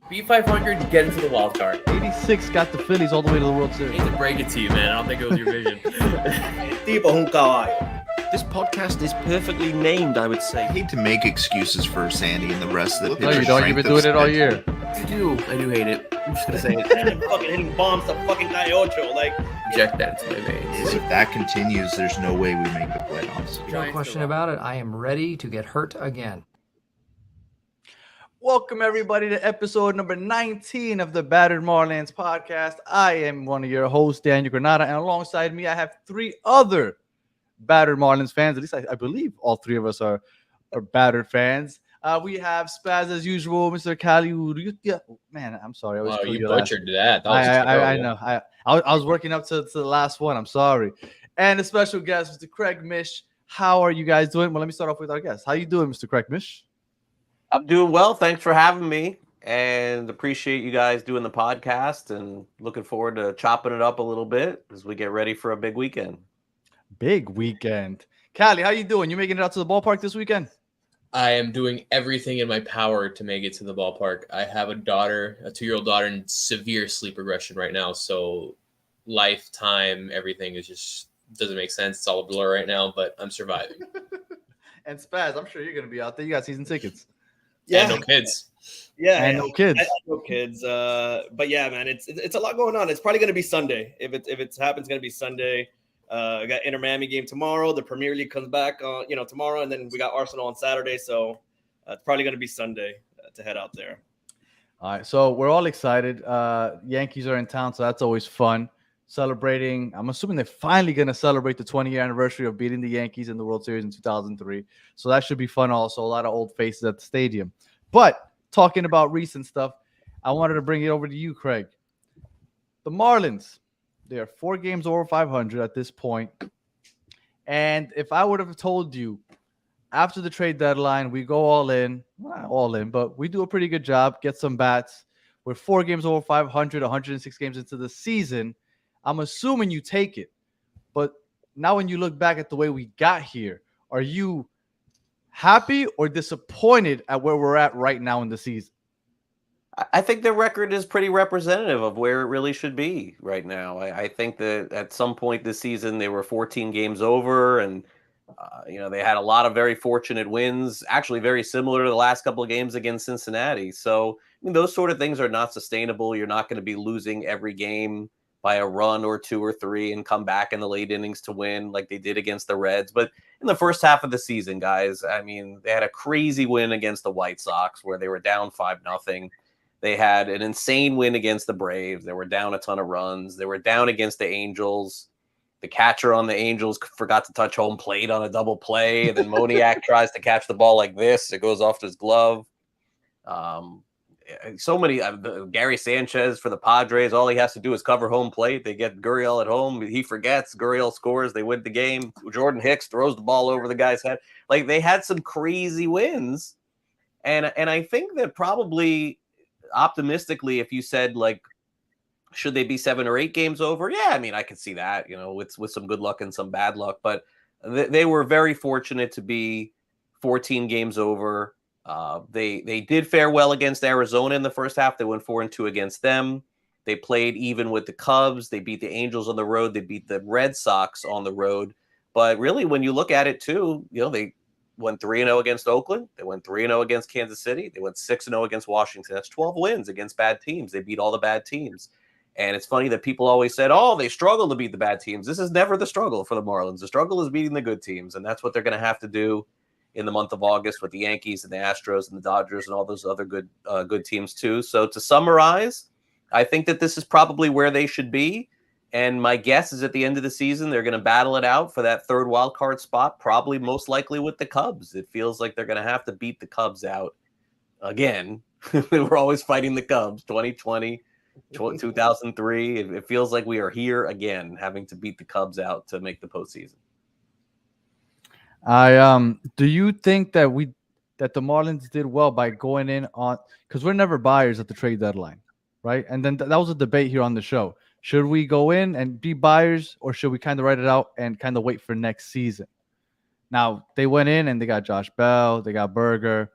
Beat 500, get into the wild card. 86 got the Phillies all the way to the World I Series. hate to break it to you, man. I don't think it was your vision. Tipo un caballo. This podcast is perfectly named, I would say. I hate to make excuses for Sandy and the rest of the No, pitcher you don't. You've been doing it all year. I do hate it. I'm just gonna say it. And fucking hitting bombs to fucking Calle Like, Inject that into my veins. If that continues, there's no way we make the playoffs. No question about it. I am ready to get hurt again. Welcome, everybody, to episode number 19 of the Battered Marlins podcast. I am one of your hosts, Daniel Granada, and alongside me, I have three other Battered Marlins fans. At least I believe all three of us are Battered fans. We have Spaz as usual, Mr. Cali. Man, I'm sorry. I Oh, you butchered that. I know. I was working up to the last one. I'm sorry. And a special guest, Mr. Craig Mish. How are you guys doing? Well, let me start off with our guest. How you doing, Mr. Craig Mish? I'm doing well. Thanks for having me, and appreciate you guys doing the podcast, and looking forward to chopping it up a little bit as we get ready for a big weekend. Big weekend. Cali, how you doing? You making it out to the ballpark this weekend? I am doing everything in my power to make it to the ballpark. I have a daughter, a 2-year-old daughter, in severe sleep regression right now. So lifetime, everything is just doesn't make sense. It's all a blur right now, but I'm surviving. And Spaz, I'm sure you're going to be out there. You got season tickets. yeah, And no kids. yeah, And no kids. I no kids. But yeah, man, it's a lot going on. It's probably gonna be Sunday. If it happens, it's gonna be Sunday. I got Inter Miami game tomorrow. The Premier League comes back tomorrow, and then we got Arsenal on Saturday. So it's probably gonna be Sunday to head out there. All right, so we're all excited. Yankees are in town, so that's always fun. Celebrating, I'm assuming they're finally going to celebrate the 20-year anniversary of beating the Yankees in the World Series in 2003. So that should be fun also. A lot of old faces at the stadium. But talking about recent stuff, I wanted to bring it over to you, Craig. The Marlins, they are 4 games over 500 at this point. And if I would have told you after the trade deadline, we go all in, not all in, but we do a pretty good job, get some bats. We're 4 games over 500, 106 games into the season. I'm assuming you take it. But now when you look back at the way we got here, are you happy or disappointed at where we're at right now in the season? I think the record is pretty representative of where it really should be right now. I think that at some point this season they were 14 games over, and they had a lot of very fortunate wins, actually very similar to the last couple of games against Cincinnati. So I mean, those sort of things are not sustainable. You're not going to be losing every game by a run or 2 or 3 and come back in the late innings to win like they did against the Reds. But in the first half of the season, guys, I mean, they had a crazy win against the White Sox where they were down 5-0. They had an insane win against the Braves. They were down a ton of runs. They were down against the Angels. The catcher on the Angels forgot to touch home plate on a double play. And then Moniak tries to catch the ball like this. It goes off his glove. So many Gary Sanchez for the Padres. All he has to do is cover home plate. They get Gurriel at home. He forgets. Gurriel scores. They win the game. Jordan Hicks throws the ball over the guy's head. Like, they had some crazy wins. And I think that probably optimistically, if you said, like, should they be 7 or 8 games over? Yeah, I mean, I could see that, with some good luck and some bad luck. But they were very fortunate to be 14 games over. They did fare well against Arizona in the first half. They went 4-2 against them. They played even with the Cubs. They beat the Angels on the road. They beat the Red Sox on the road. But really, when you look at it too, they went 3-0 against Oakland. They went 3-0 against Kansas City. They went 6-0 against Washington. That's 12 wins against bad teams. They beat all the bad teams. And it's funny that people always said, oh, they struggle to beat the bad teams. This is never the struggle for the Marlins. The struggle is beating the good teams. And that's what they're going to have to do in the month of August with the Yankees and the Astros and the Dodgers and all those other good teams too. So to summarize, I think that this is probably where they should be. And my guess is at the end of the season, they're going to battle it out for that 3rd wild card spot, probably most likely with the Cubs. It feels like they're going to have to beat the Cubs out again. We're always fighting the Cubs, 2020, 2003. It feels like we are here again, having to beat the Cubs out to make the postseason. Do you think that the Marlins did well by going in on, because we're never buyers at the trade deadline, right? And then that was a debate here on the show. Should we go in and be buyers, or should we kind of write it out and kind of wait for next season? Now, they went in and they got Josh Bell, they got Berger,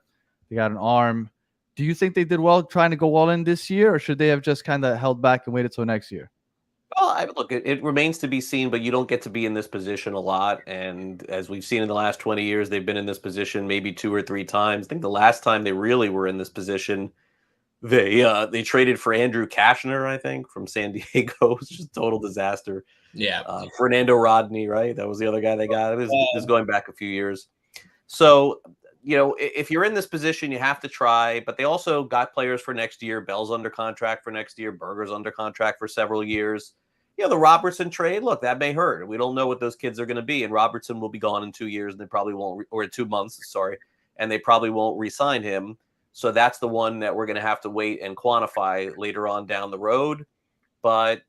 they got an arm. Do you think they did well trying to go all in this year, or should they have just kind of held back and waited till next year? Well, look, it remains to be seen, but you don't get to be in this position a lot. And as we've seen in the last 20 years, they've been in this position maybe 2 or 3 times. I think the last time they really were in this position, they traded for Andrew Kashner, I think, from San Diego. It was just a total disaster. Yeah. Fernando Rodney, right? That was the other guy they got. This is going back a few years. So, if you're in this position, you have to try. But they also got players for next year. Bell's under contract for next year. Berger's under contract for several years. The Robertson trade, look, that may hurt. We don't know what those kids are going to be. And Robertson will be gone in 2 years, and they probably won't, or 2 months, sorry. And they probably won't re-sign him. So that's the one that we're going to have to wait and quantify later on down the road. But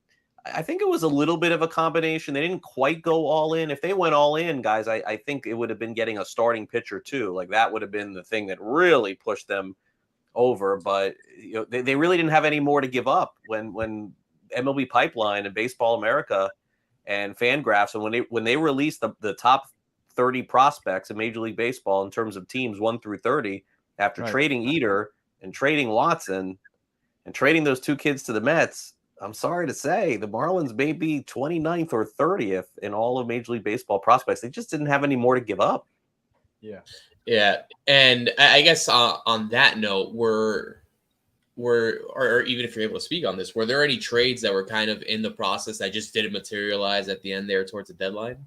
I think it was a little bit of a combination. They didn't quite go all in. If they went all in, guys, I think it would have been getting a starting pitcher too. Like that would have been the thing that really pushed them over. But they really didn't have any more to give up when MLB Pipeline and Baseball America and Fangraphs, and when they released the top 30 prospects in Major League Baseball in terms of teams 1 through 30, after trading Eater and trading Watson and trading those 2 kids to the Mets, I'm sorry to say the Marlins may be 29th or 30th in all of Major League Baseball prospects. They just didn't have any more to give up. Yeah. Yeah. And I guess on that note, or even if you're able to speak on this, were there any trades that were kind of in the process that just didn't materialize at the end there towards the deadline?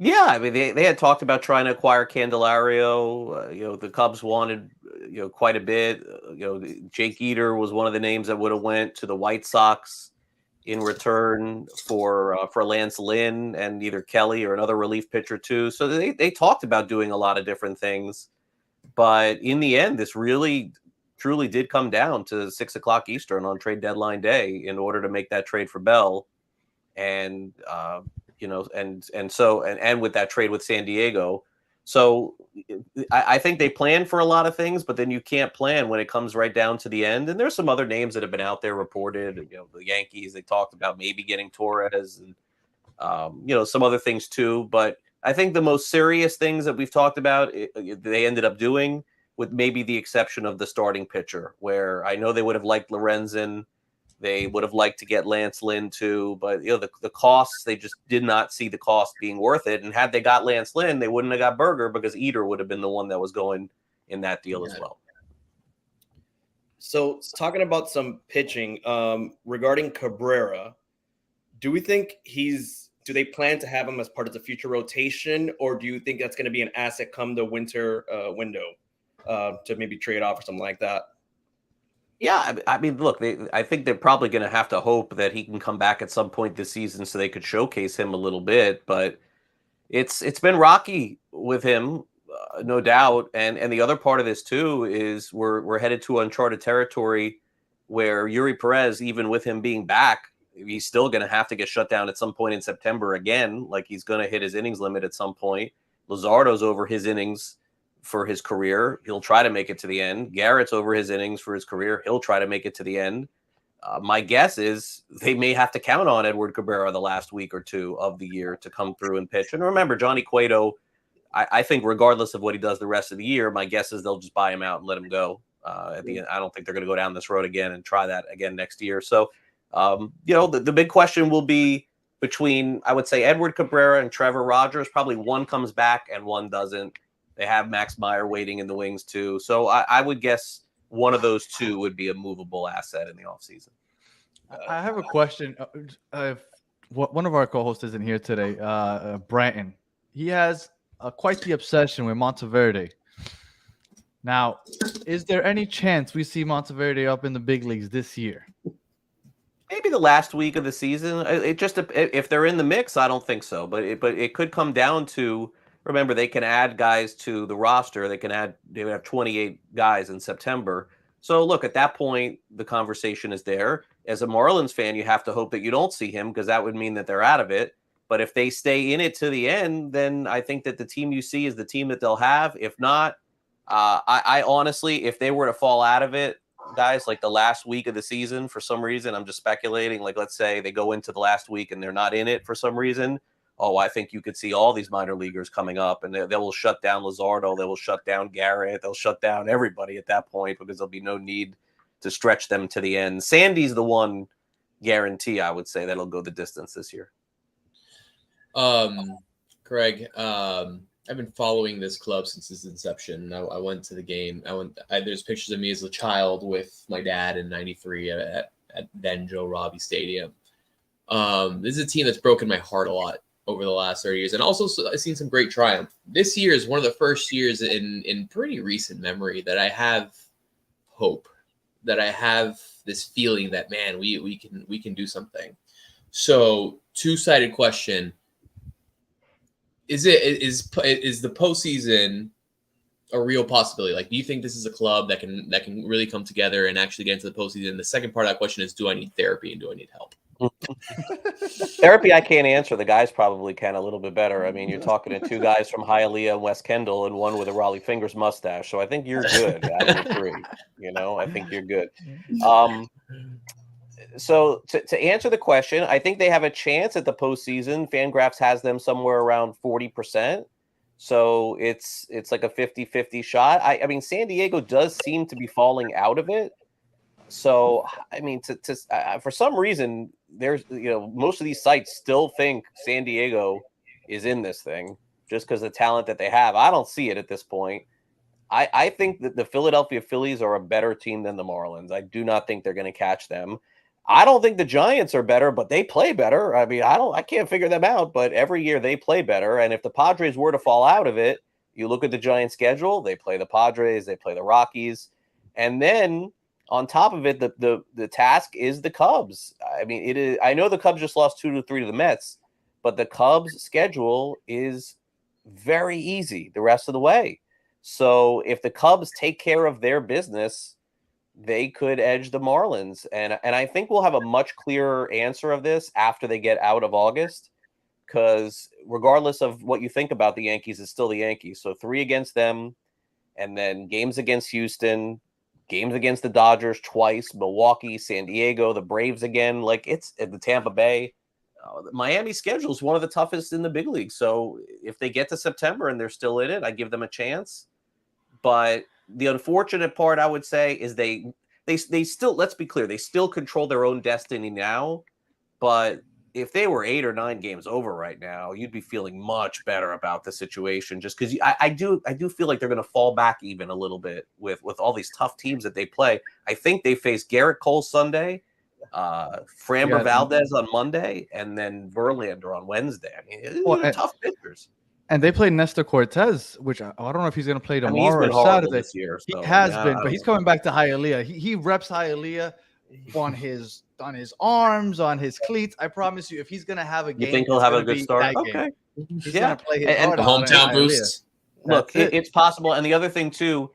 Yeah, I mean, they had talked about trying to acquire Candelario. The Cubs wanted, quite a bit. Jake Eater was one of the names that would have went to the White Sox in return for Lance Lynn and either Kelly or another relief pitcher too. So they talked about doing a lot of different things. But in the end, this really truly did come down to 6:00 Eastern on trade deadline day in order to make that trade for Bell. And, and with that trade with San Diego. So I think they plan for a lot of things, but then you can't plan when it comes right down to the end. And there's some other names that have been out there reported, the Yankees, they talked about maybe getting Torres and, some other things too. But I think the most serious things that we've talked about, they ended up doing, with maybe the exception of the starting pitcher, where I know they would have liked Lorenzen. They would have liked to get Lance Lynn too, but the costs, they just did not see the cost being worth it. And had they got Lance Lynn, they wouldn't have got Berger because Eater would have been the one that was going in that deal as well. So talking about some pitching, regarding Cabrera, do we think do they plan to have him as part of the future rotation, or do you think that's going to be an asset come the winter window to maybe trade off or something like that? Yeah, I mean, look, I think they're probably going to have to hope that he can come back at some point this season so they could showcase him a little bit. But it's been rocky with him, no doubt. And the other part of this too is we're headed to uncharted territory where Yuri Perez, even with him being back, he's still going to have to get shut down at some point in September again. Like he's going to hit his innings limit at some point. Luzardo's over his innings for his career. He'll try to make it to the end. Garrett's over his innings for his career. He'll try to make it to the end. My guess is they may have to count on Edward Cabrera the last week or two of the year to come through and pitch. And remember, Johnny Cueto, I think regardless of what he does the rest of the year, my guess is they'll just buy him out and let him go. At the end, I don't think they're going to go down this road again and try that again next year. So, the big question will be between, I would say, Edward Cabrera and Trevor Rogers. Probably one comes back and one doesn't. They have Max Meyer waiting in the wings too. So I would guess one of those two would be a movable asset in the offseason. I have a question. One of our co-hosts isn't here today, Branton. He has quite the obsession with Monteverde. Now, is there any chance we see Monteverde up in the big leagues this year? Maybe the last week of the season. If they're in the mix, I don't think so. But it could come down to, remember, they can add guys to the roster. They would have 28 guys in September. So look, at that point, the conversation is there. As a Marlins fan, you have to hope that you don't see him because that would mean that they're out of it. But if they stay in it to the end, then I think that the team you see is the team that they'll have. If not, I honestly, if they were to fall out of it, guys, like the last week of the season, for some reason, I'm just speculating. Like, let's say they go into the last week and they're not in it for some reason. oh, I think you could see all these minor leaguers coming up, and they will shut down Luzardo, they will shut down Garrett, they'll shut down everybody at that point because there'll be no need to stretch them to the end. Sandy's the one guarantee, I would say, that'll go the distance this year. Craig, I've been following this club since its inception. I went to the game. There's pictures of me as a child with my dad in '93 at then Joe Robbie Stadium. This is a team that's broken my heart a lot over the last 30 years, and also I've seen some great triumph. This year is one of the first years in pretty recent memory that I have hope, that I have this feeling that, man, we can do something. So, two-sided question: is the postseason a real possibility? Like, do you think this is a club that can really come together and actually get into the postseason? The second part of that question is, do I need therapy and do I need help? Therapy, I can't answer. The guys probably can a little bit better. I mean, you're talking to two guys from Hialeah and West Kendall and one with a Raleigh Fingers mustache. So I think you're good out of the three. I think you're good. So to answer the question, I think they have a chance at the postseason. Fangraphs has them somewhere around 40%. So it's like a 50-50 shot. I mean, San Diego does seem to be falling out of it. So, I mean, for some reason, there's, most of these sites still think San Diego is in this thing just because of the talent that they have. I don't see it at this point. I think that the Philadelphia Phillies are a better team than the Marlins. I do not think they're going to catch them. I don't think the Giants are better, but they play better. I mean, I can't figure them out, but every year they play better. And if the Padres were to fall out of it, you look at the Giants schedule, they play the Padres, they play the Rockies. And then on top of it, the task is the Cubs. I mean, it is. I know the Cubs just lost 2-3 to the Mets, but the Cubs schedule is very easy the rest of the way. So if the Cubs take care of their business, they could edge the Marlins. And I think we'll have a much clearer answer of this after they get out of August, because regardless of what you think about the Yankees, it's still the Yankees. So 3 against them, and then games against Houston, games against the Dodgers twice, Milwaukee, San Diego, the Braves again. Like, it's at the Tampa Bay. Miami schedule is one of the toughest in the big league. So if they get to September and they're still in it, I give them a chance. But the unfortunate part, I would say, is they still, let's be clear, they still control their own destiny now. But if they were 8 or 9 games over right now, you'd be feeling much better about the situation, just because I do feel like they're going to fall back even a little bit with all these tough teams that they play. I think they face Garrett Cole Sunday, Framber Valdez on Monday, and then Verlander on Wednesday. I mean, tough pitchers. And they play Nestor Cortez, which I don't know if he's going to play tomorrow or Saturday. This year, so, he has been, but he's coming back to Hialeah. He reps Hialeah on his arms, on his cleats. I promise you, if he's going to have a game, you think he'll have a good start? Okay, he's going to play his and the hometown boost. Look, it's possible. And the other thing too,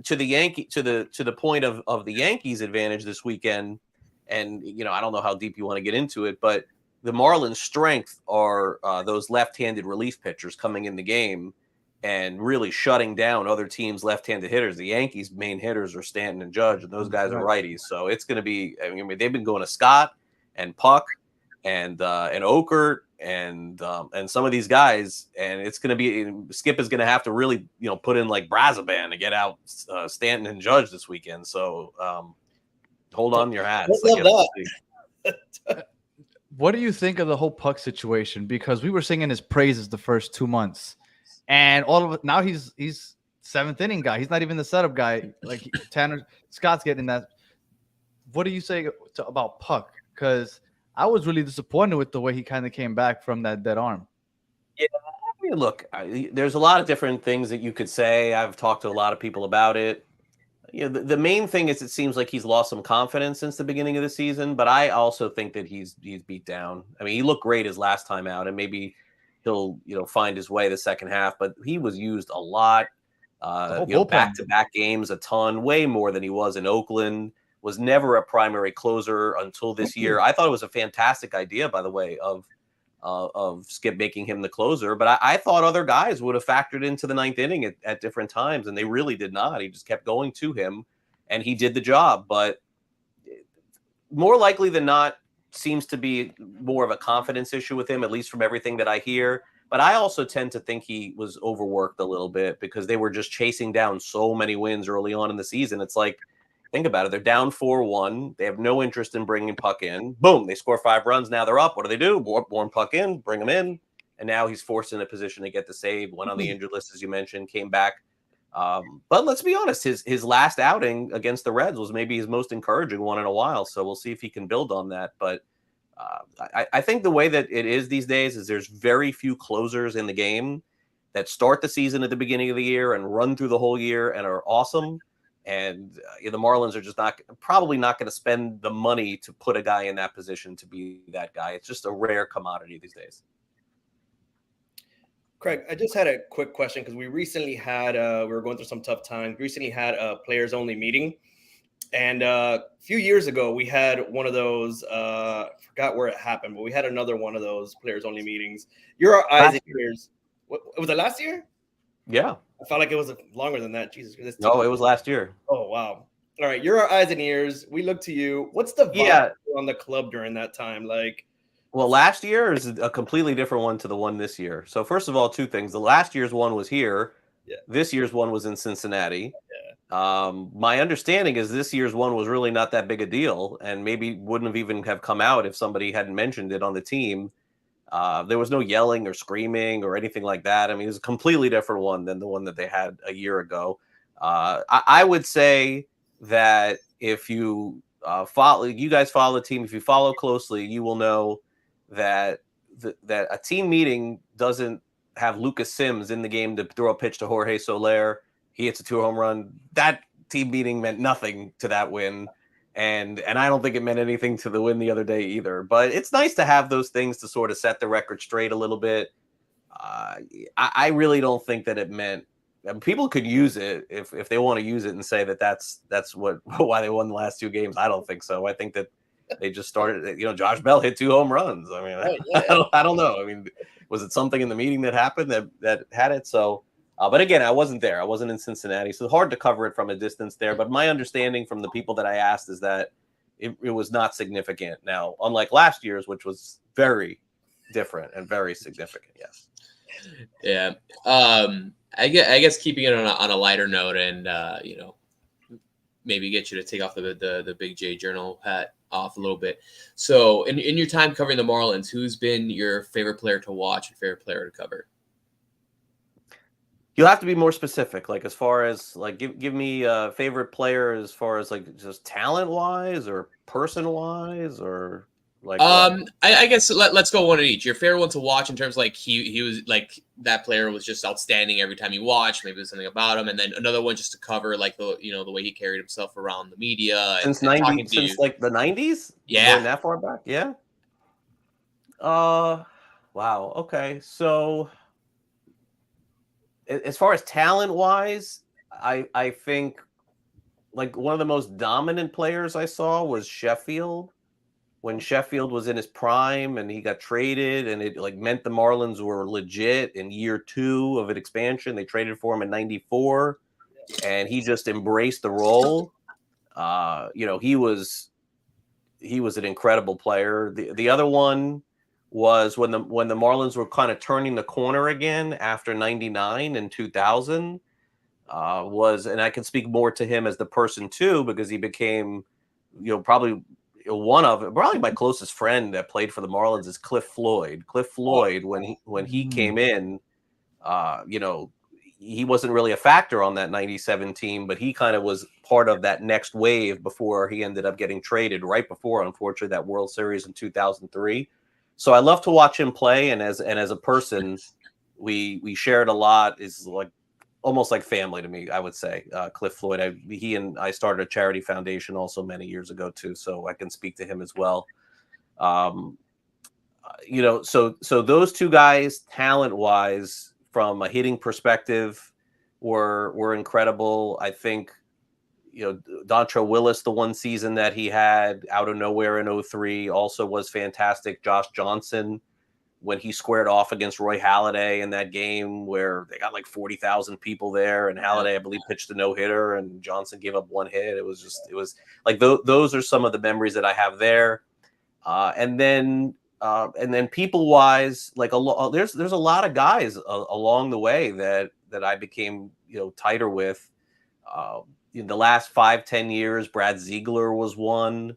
to the point of the Yankees' advantage this weekend, and I don't know how deep you want to get into it, but the Marlins' strength are those left-handed relief pitchers coming in the game and really shutting down other teams' left-handed hitters. The Yankees' main hitters are Stanton and Judge, and those guys are righties. So it's going to be. I mean, they've been going to Scott and Puck and Okert and some of these guys, and it's going to be. Skip is going to have to really put in like Brazoban to get out Stanton and Judge this weekend. So hold on to your hats. What do you think of the whole Puck situation? Because we were singing his praises the first 2 months, and all of it now he's 7th inning guy. He's not even the setup guy. Like Tanner Scott's getting that. What do you say about Puck? Because I was really disappointed with the way he kind of came back from that dead arm. Yeah, I mean, look, there's a lot of different things that you could say. I've talked to a lot of people about it. The main thing is it seems like he's lost some confidence since the beginning of the season, but I also think that he's beat down. I mean, he looked great his last time out, and maybe he'll find his way the second half, but he was used a lot. Back-to-back games a ton, way more than he was in Oakland. Was never a primary closer until this year. I thought it was a fantastic idea, by the way, of Skip making him the closer, but I thought other guys would have factored into the 9th inning at different times, and they really did not. He just kept going to him, and he did the job. But more likely than not, seems to be more of a confidence issue with him, at least from everything that I hear. But I also tend to think he was overworked a little bit because they were just chasing down so many wins early on in the season. It's like, think about it. They're down 4-1. They have no interest in bringing Puck in. Boom, they score 5 runs. Now they're up. What do? Warm Puck in, bring him in. And now he's forced in a position to get the save. Went on the injured list, as you mentioned, came back. But let's be honest, his last outing against the Reds was maybe his most encouraging one in a while. So we'll see if he can build on that. But I think the way that it is these days is there's very few closers in the game that start the season at the beginning of the year and run through the whole year and are awesome. And the Marlins are just probably not going to spend the money to put a guy in that position to be that guy. It's just a rare commodity these days. Craig, I just had a quick question because we recently had, we were going through some tough times, recently had a players only meeting. And a few years ago, we had one of those, I forgot where it happened, but we had another one of those players only meetings. You're our eyes and ears. What, was it last year? Yeah. I felt like it was longer than that. Jesus. No, it was last year. Oh, wow. All right. You're our eyes and ears. We look to you. What's the vibe on the club during that time? Like, well, last year is a completely different one to the one this year. So first of all, 2 things. The last year's one was here. Yeah. This year's one was in Cincinnati. Yeah. My understanding is this year's one was really not that big a deal and maybe wouldn't have even have come out if somebody hadn't mentioned it on the team. There was no yelling or screaming or anything like that. I mean, it was a completely different one than the one that they had a year ago. I would say that if you you guys follow the team, if you follow closely, you will know that that a team meeting doesn't have Lucas Sims in the game to throw a pitch to Jorge Soler. He hits a 2-home run. That team meeting meant nothing to that win. And I don't think it meant anything to the win the other day either. But it's nice to have those things to sort of set the record straight a little bit. I really don't think that it meant people could use it if they want to use it and say that that's why they won the last 2 games. I don't think so. I think that they just started. Josh Bell hit 2 home runs. I mean, I don't know. I mean, was it something in the meeting that happened that had it? So. But again, I wasn't there. I wasn't in Cincinnati, so hard to cover it from a distance there. But my understanding from the people that I asked is that it was not significant. Now, unlike last year's, which was very different and very significant. Yes. Yeah. I guess keeping it on a lighter note and maybe get you to take off the Big J Journal hat off a little bit. So in your time covering the Marlins, who's been your favorite player to watch and favorite player to cover? You'll have to be more specific, like as far as like give me a favorite player as far as like just talent wise or person wise or like. I guess let's go one at each. Your favorite one to watch in terms of like he was like that player was just outstanding every time you watched. Maybe there's something about him, and then another one just to cover like the way he carried himself around the media since like the 90s. Yeah, going that far back. Yeah. Wow. Okay. So. As far as talent wise, I think like one of the most dominant players I saw was Sheffield when Sheffield was in his prime and he got traded and it like meant the Marlins were legit in year 2 of an expansion. They traded for him in '94 and he just embraced the role. He was an incredible player. The other one was when the Marlins were kind of turning the corner again after '99 and 2000 and I can speak more to him as the person too, because he became, probably my closest friend that played for the Marlins is Cliff Floyd. Cliff Floyd, when he came in, he wasn't really a factor on that '97 team, but he kind of was part of that next wave before he ended up getting traded right before, unfortunately, that World Series in 2003. So I love to watch him play, and as a person, we shared a lot. Is like almost like family to me, I would say. Cliff Floyd, he and I started a charity foundation also many years ago too, so I can speak to him as well. So those 2 guys, talent wise, from a hitting perspective, were incredible. I think. Dontre Willis, the one season that he had out of nowhere in '03 also was fantastic. Josh Johnson, when he squared off against Roy Halladay in that game where they got like 40,000 people there and Halladay, I believe, pitched a no-hitter and Johnson gave up 1 hit. It was like those are some of the memories that I have there. And then people wise, like there's a lot of guys along the way that I became tighter with. In the last 5-10 years, Brad Ziegler was one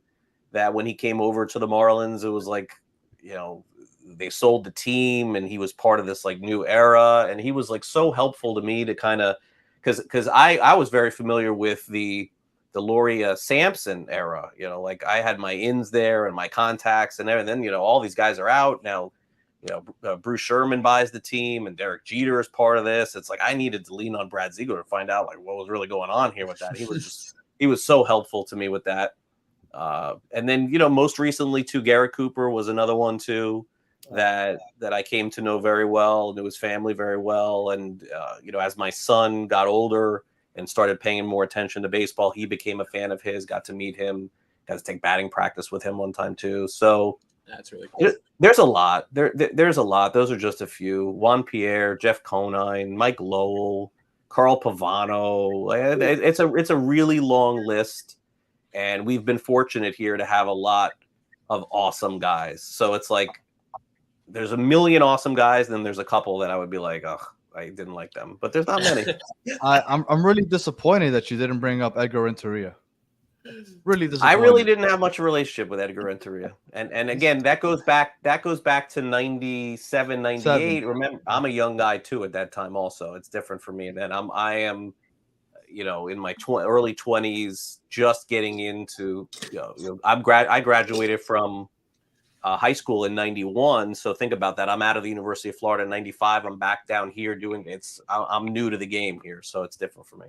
that when he came over to the Marlins, it was like, they sold the team and he was part of this like new era. And he was like so helpful to me to kind of, because I was very familiar with the Loria Sampson era, like I had my ins there and my contacts and everything. Then, all these guys are out now. Bruce Sherman buys the team and Derek Jeter is part of this. It's like I needed to lean on Brad Ziegler to find out like what was really going on here with that. He was so helpful to me with that. And then most recently too, Garrett Cooper was another one too that I came to know very well, knew his family very well, and as my son got older and started paying more attention to baseball, he became a fan of his. Got to meet him, got to take batting practice with him one time too. So. That's really cool. There's a lot. There's a lot. Those are just a few. Juan Pierre, Jeff Conine, Mike Lowell, Carl Pavano. It's a really long list, and we've been fortunate here to have a lot of awesome guys. So it's like there's a million awesome guys, and then there's a couple that I would be like, oh, I didn't like them. But there's not many. I'm really disappointed that you didn't bring up Edgar Renteria. Really disappointed. I really didn't have much of a relationship with Edgar Renteria. And again, that goes back to 97, 98. Remember, I'm a young guy too at that time also. It's different for me. And then I am in my early 20s, just getting into, I graduated from high school in 91. So think about that. I'm out of the University of Florida in 95. I'm back down here I'm new to the game here. So it's different for me.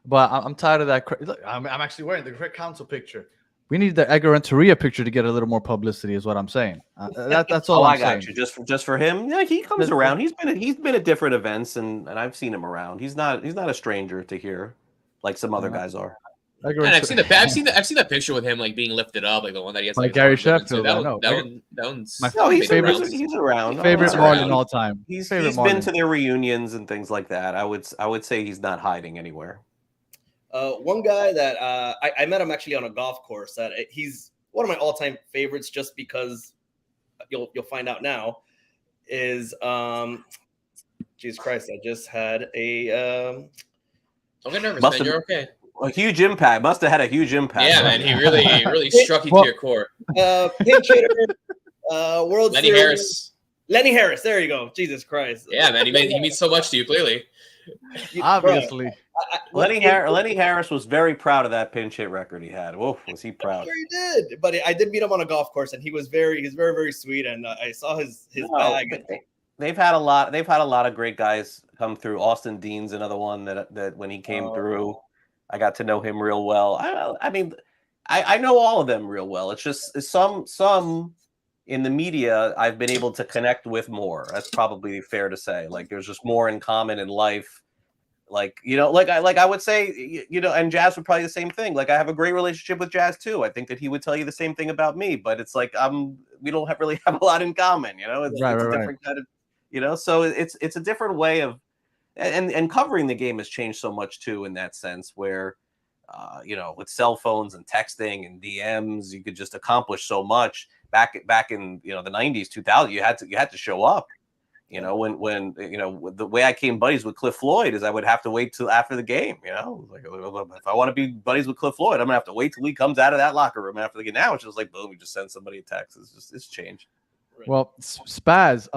But I'm tired of that. Look, I'm actually wearing the Craig Council picture. We need the Edgar Renteria picture to get a little more publicity, is what I'm saying. That's all. I got you. Just for him. Yeah, he comes around. He's been at different events, and I've seen him around. He's not a stranger to here, like some other guys are. And I've seen that picture with him like being lifted up, like the one that he has like Gary Sheffield. That one's my favorite. He's around. Favorite Marlin all time. He's been to their reunions and things like that. I would say he's not hiding anywhere. One guy that I met him actually on a golf course that he's one of my all-time favorites just because you'll find out now is Jesus Christ, I just had a don't get nervous, man. You're okay. A huge impact. Must have had a huge impact. Yeah, man. He really struck you to your core. Pinch hitter, World Lenny Series. Harris. Lenny Harris. There you go. Jesus Christ. Yeah, man. He means so much to you, clearly. Obviously. Lenny Harris was very proud of that pinch hit record he had. Whoa, was he proud? I'm sure he did. But I did meet him on a golf course, and he's very, very sweet. And I saw his bag. They've had a lot of great guys come through. Austin Dean's another one that when he came through, I got to know him real well. I mean, I know all of them real well. It's just some in the media I've been able to connect with more. That's probably fair to say. Like there's just more in common in life. Like, I would say, and Jazz would probably the same thing. Like I have a great relationship with Jazz too. I think that he would tell you the same thing about me, but it's like, we don't really have a lot in common, it's a different kind of, so it's a different way of, and covering the game has changed so much too, in that sense where, with cell phones and texting and DMs, you could just accomplish so much back in, the 90s, 2000, you had to show up. When the way I came buddies with Cliff Floyd is I would have to wait till after the game. Like if I want to be buddies with Cliff Floyd, I'm gonna have to wait till he comes out of that locker room after the game. Now it's just like boom, you just send somebody a text. It's changed. Well, Spaz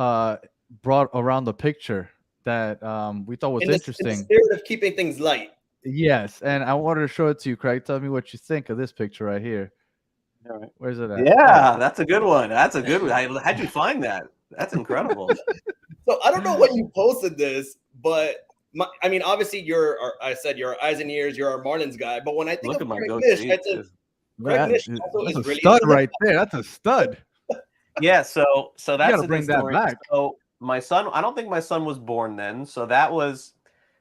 brought around the picture that we thought was interesting. In the spirit of keeping things light. Yes, and I wanted to show it to you, Craig. Tell me what you think of this picture right here. All right. Where's it at? Yeah, that's a good one. How'd you find that? That's incredible. So I don't know when you posted this, but obviously you're our eyes and ears, you're our Marlins guy. But when I think of Craig Mish, I think Craig Mish also is a really stud right there. That's a stud. Yeah, so that's gotta bring that back. So my son, I don't think my son was born then. So that was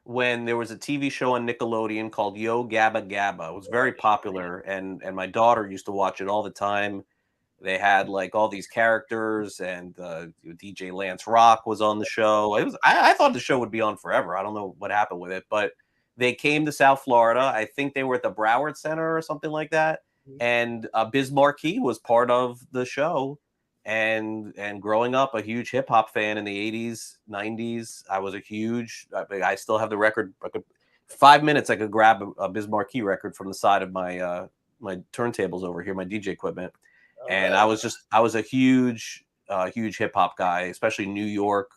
when there was a TV show on Nickelodeon called Yo Gabba Gabba. It was very popular, and my daughter used to watch it all the time. They had like all these characters, and DJ Lance Rock was on the show. I thought the show would be on forever. I don't know what happened with it, but they came to South Florida. I think they were at the Broward Center or something like that. and Biz Markie was part of the show. And growing up a huge hip hop fan in the 80s, 90s, I was a huge. I still have the record. 5 minutes, I could grab a Biz Markie record from the side of my my turntables over here, my DJ equipment, and I was a huge hip hop guy, especially New York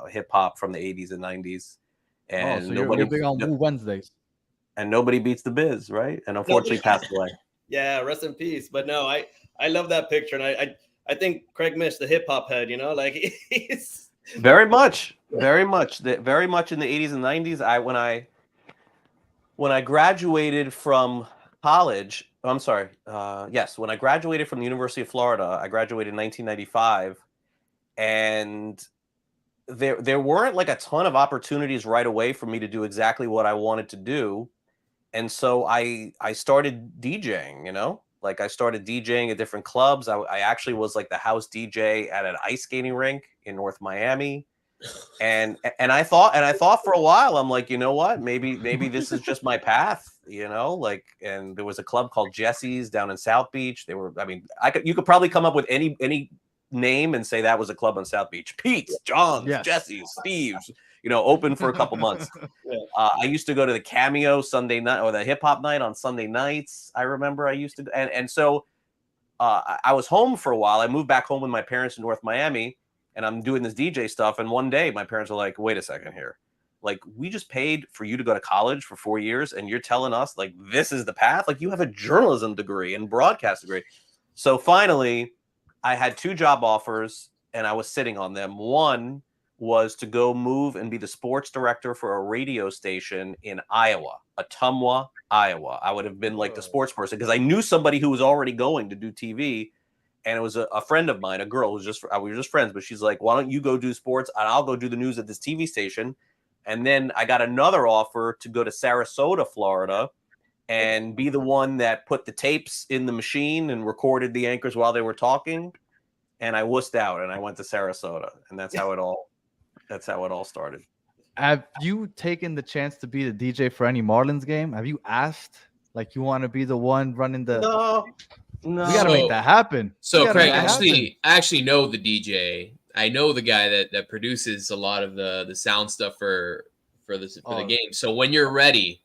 hip hop from the 80s and 90s. And so you're big on Woo Wednesdays. And nobody beats the Biz, right? And unfortunately passed away. Yeah, rest in peace. But no, I love that picture, and I think Craig Mish, the hip hop head, you know, like he's very much in the 80s and 90s. When I graduated from college, I'm sorry, yes, when I graduated from the University of Florida, I graduated in 1995, and there weren't like a ton of opportunities right away for me to do exactly what I wanted to do, and so I started DJing, you know. Like I started DJing at different clubs. I actually was like the house DJ at an ice skating rink in North Miami. And I thought for a while, I'm like, you know what, maybe this is just my path, you know, like, and there was a club called Jesse's down in South Beach. You could probably come up with any name and say that was a club on South Beach. Pete's, John's, yes. Jesse's, Steve's, you know, open for a couple months. I used to go to the Cameo Sunday night, or the hip hop night on Sunday nights. I remember I used to, and so I was home for a while. I moved back home with my parents in North Miami, and I'm doing this DJ stuff. And one day my parents were like, wait a second here. Like, we just paid for you to go to college for 4 years, and you're telling us like this is the path? Like, you have a journalism degree and broadcast degree. So finally, I had 2 job offers, and I was sitting on them. One was to go move and be the sports director for a radio station in Iowa, Ottumwa, Iowa. I would have been like the sports person because I knew somebody who was already going to do TV. And it was a friend of mine, a girl who's we were just friends, but she's like, why don't you go do sports and I'll go do the news at this TV station. And then I got another offer to go to Sarasota, Florida, and be the one that put the tapes in the machine and recorded the anchors while they were talking. And I wussed out and I went to Sarasota, and that's how it all started. Have you taken the chance to be the DJ for any Marlins game? Have you asked, like, you want to be the one running the? No. We gotta make that happen. So Craig, I actually know the DJ. I know the guy that produces a lot of the sound stuff for the game. So when you're ready,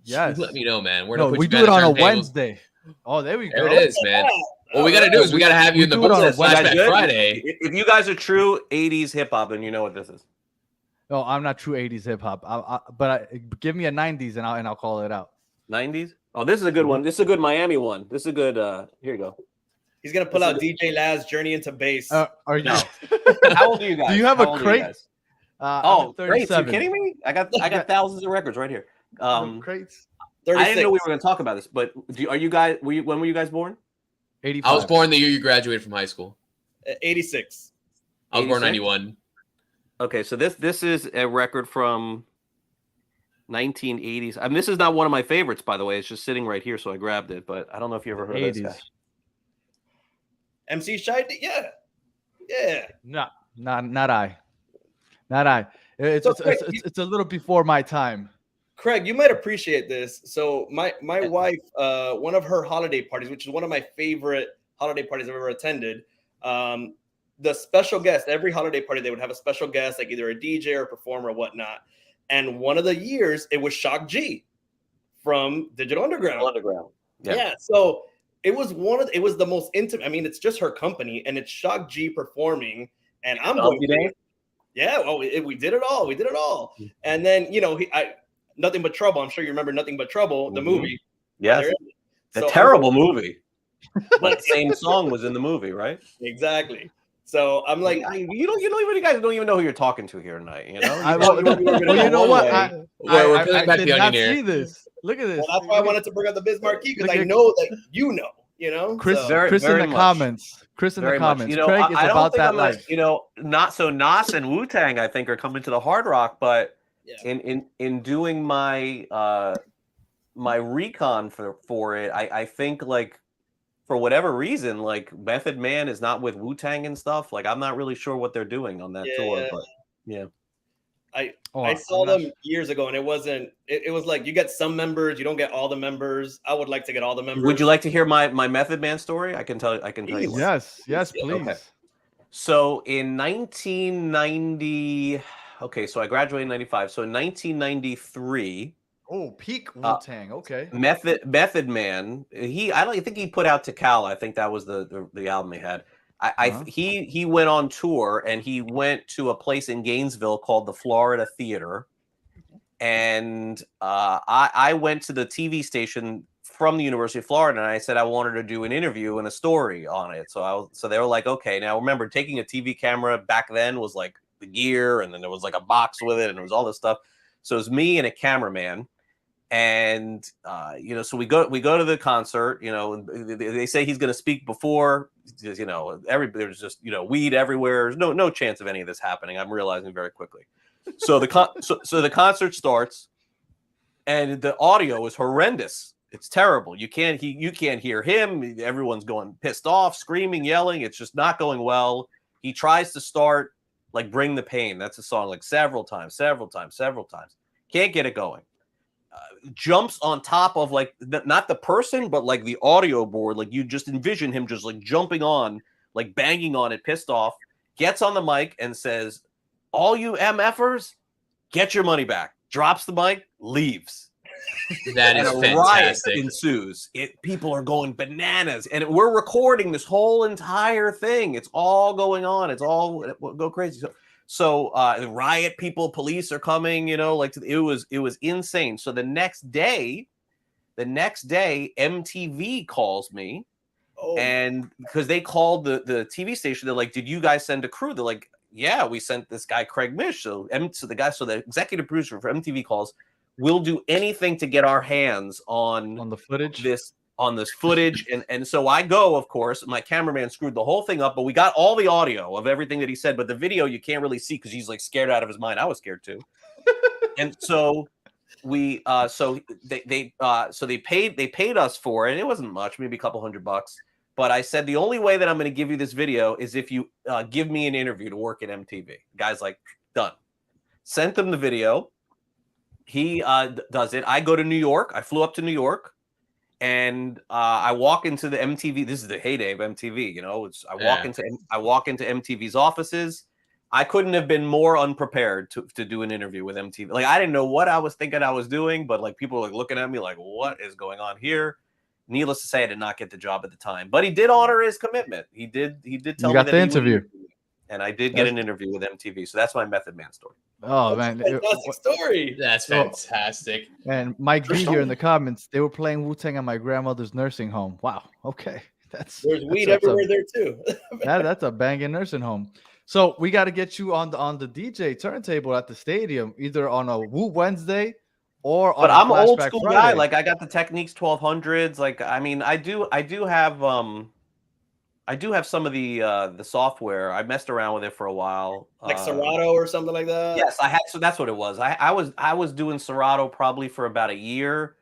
yes, let me know, man. We do it on a Wednesday. Oh, there we go. There it is, man. What we got to do is we got to have you in the booth on Flashback Friday. If you guys are true 80s hip hop, then you know what this is. No, I'm not true 80s hip hop. But give me a 90s and I'll call it out. 90s? Oh, this is a good one. This is a good Miami one. This is a good. Here you go. He's gonna pull out DJ Laz Journey into Bass. Are you? No. How old are you guys? Do you have a crate? Crates? Are you kidding me? I got thousands of records right here. Crates. 36. I didn't know we were going to talk about this, but are you guys? When were you guys born? 85. I was born the year you graduated from high school. 86. I was born 91. Okay, so this is a record from 1980s. I mean, this is not one of my favorites, by the way. It's just sitting right here, so I grabbed it. But I don't know if you ever heard of this guy. MC Shy, yeah. No, not I. It's a little before my time. Craig, you might appreciate this. So my wife, one of her holiday parties, which is one of my favorite holiday parties I've ever attended, the special guest, every holiday party, they would have a special guest, like either a DJ or a performer or whatnot. And one of the years, it was Shock G from Digital Underground. Yeah. So it was the most intimate. I mean, it's just her company, and it's Shock G performing, and I'm going. Yeah. Well, we did it all. And then Nothing But Trouble. I'm sure you remember Nothing But Trouble, the movie. Yes. The terrible movie. But the same song was in the movie, right? Exactly. So I'm like, you guys don't even know who you're talking to here tonight. You know. You know what? We're pulling back I the did not onion see here. this. Look at this. Well, that's why I wanted to bring up the Biz Markie, because I know that you know. Chris, so. Chris in the comments. Chris in the comments. Craig is about that life. Not so Nas and Wu-Tang, I think, are coming to the Hard Rock, but in doing my my recon for it, I think, like, for whatever reason, like, Method Man is not with Wu-Tang and stuff. Like, I'm not really sure what they're doing on that tour, but yeah. I saw them years ago, and it wasn't. It was like you get some members, you don't get all the members. I would like to get all the members. Would you like to hear my Method Man story? I can tell you. Yes, please. Okay. So in 1990, okay, so I graduated in 95. So in 1993, peak Wu-Tang. Okay. Method Man. I think he put out Tikal. I think that was the album he had. He went on tour, and he went to a place in Gainesville called the Florida Theater, and I went to the TV station from the University of Florida, and I said I wanted to do an interview and a story on it. So they were like, okay. Now remember, taking a TV camera back then was like the gear, and then there was like a box with it, and there was all this stuff. So it was me and a cameraman. And so we go to the concert. They say he's going to speak before. There's just weed everywhere. There's no chance of any of this happening. I'm realizing very quickly. So the concert starts, and the audio is horrendous. It's terrible. You can't hear him. Everyone's going pissed off, screaming, yelling. It's just not going well. He tries to start like "Bring the Pain." That's a song like several times. Can't get it going. Jumps on top of like not the person, but like the audio board. Like you just envision him just like jumping on, like banging on it, pissed off. Gets on the mic and says, "All you MFers, get your money back." Drops the mic, leaves. That is fantastic. Riot ensues. People are going bananas, and we're recording this whole entire thing. It's all going on. It's all go crazy. So riot people, police are coming, it was insane. So the next day, MTV calls me, and because they called the TV station, they're like, "Did you guys send a crew?" They're like, "Yeah, we sent this guy Craig Mish." So the executive producer for MTV calls, "We'll do anything to get our hands on the footage." On this footage. And so I go, of course, my cameraman screwed the whole thing up, but we got all the audio of everything that he said, but the video you can't really see because he's like scared out of his mind. I was scared too. And so they paid us for it. And it wasn't much, maybe a couple $100. But I said, the only way that I'm going to give you this video is if you give me an interview to work at MTV. The guy's like, done. Sent them the video. He does it. I go to New York. I flew up to New York. And I walk into the MTV. This is the heyday of MTV. I walk into MTV's offices. I couldn't have been more unprepared to do an interview with MTV. Like I didn't know what I was thinking I was doing, but like people were like looking at me like, what is going on here? Needless to say, I did not get the job at the time, but he did honor his commitment. He did tell me that the interview. And I did get an interview with MTV. So that's my Method Man story. Oh, that's man. Fantastic story. That's fantastic. And Mike B here in the comments, they were playing Wu-Tang at my grandmother's nursing home. Wow. Okay. There's weed everywhere there too. That's a banging nursing home. So we got to get you on the DJ turntable at the stadium, either on a Wu Wednesday or on I'm an old Flashback school Friday. guy. Like I got the Techniques 1200s. Like, I mean, I do have some of the software. I messed around with it for a while. Like Serato or something like that? Yes, I had. So that's what it was. I was doing Serato probably for about a year,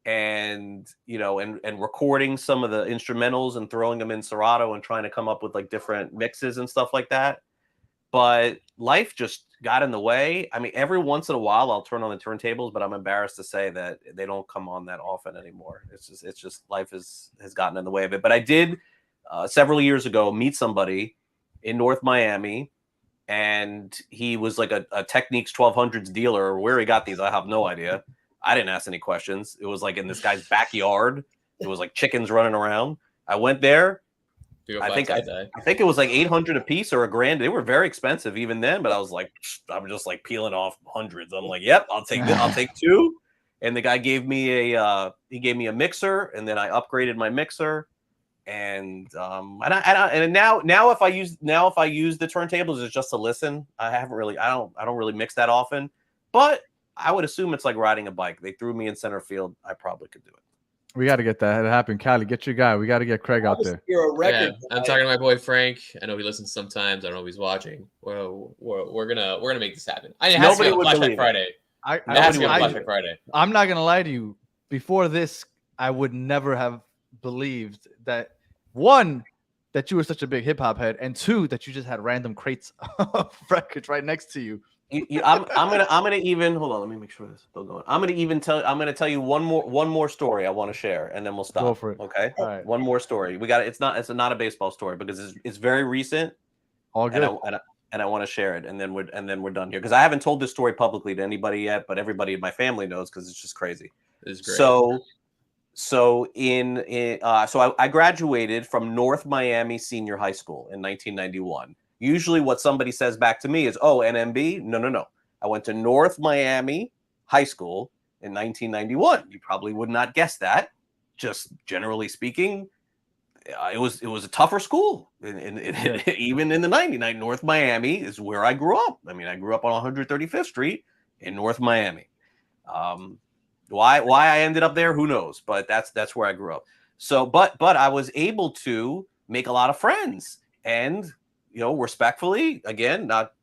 and and recording some of the instrumentals and throwing them in Serato and trying to come up with like different mixes and stuff like that. But life just got in the way. I mean, every once in a while I'll turn on the turntables, but I'm embarrassed to say that they don't come on that often anymore. It's just life has gotten in the way of it. But I did several years ago meet somebody in North Miami, and he was like a Techniques 1200s dealer. Or where he got these, I have no idea. I didn't ask any questions. It was like in this guy's backyard. It was like chickens running around. I went there. I think it was like $800 a piece or $1,000. They were very expensive even then, but I'm just like peeling off hundreds. I'm like, yep, I'll take that. I'll take two. And the guy gave me a mixer, and then I upgraded my mixer. And now if I use the turntables, it's just to listen. I don't really mix that often, but I would assume it's like riding a bike. They threw me in center field. I probably could do it. We got to get that happen. Cali, get your guy. We got to get Craig out there. You're a record. Yeah, I'm talking to my boy Frank. I know he listens sometimes. I don't know if he's watching. We're gonna make this happen. I have to go Flashback Friday. Flashback Friday. I'm not gonna lie to you. Before this, I would never have believed that, one, that you were such a big hip hop head, and two, that you just had random crates of records right next to you. I'm gonna even hold on. Let me make sure this is still going. I'm gonna tell you one more story I want to share, and then we'll stop. Go for it. Okay. All right. One more story. We got it. It's not a baseball story because it's very recent. All good. And I want to share it, and then we're done here because I haven't told this story publicly to anybody yet, but everybody in my family knows because it's just crazy. It's great. So I graduated from North Miami Senior High School in 1991. Usually, what somebody says back to me is, "Oh, NMB." No. I went to North Miami High School in 1991. You probably would not guess that. Just generally speaking. It was a tougher school, even in the 99. North Miami is where I grew up. I mean, I grew up on 135th Street in North Miami. Why I ended up there, who knows? But that's where I grew up. So, but I was able to make a lot of friends, and respectfully, again, not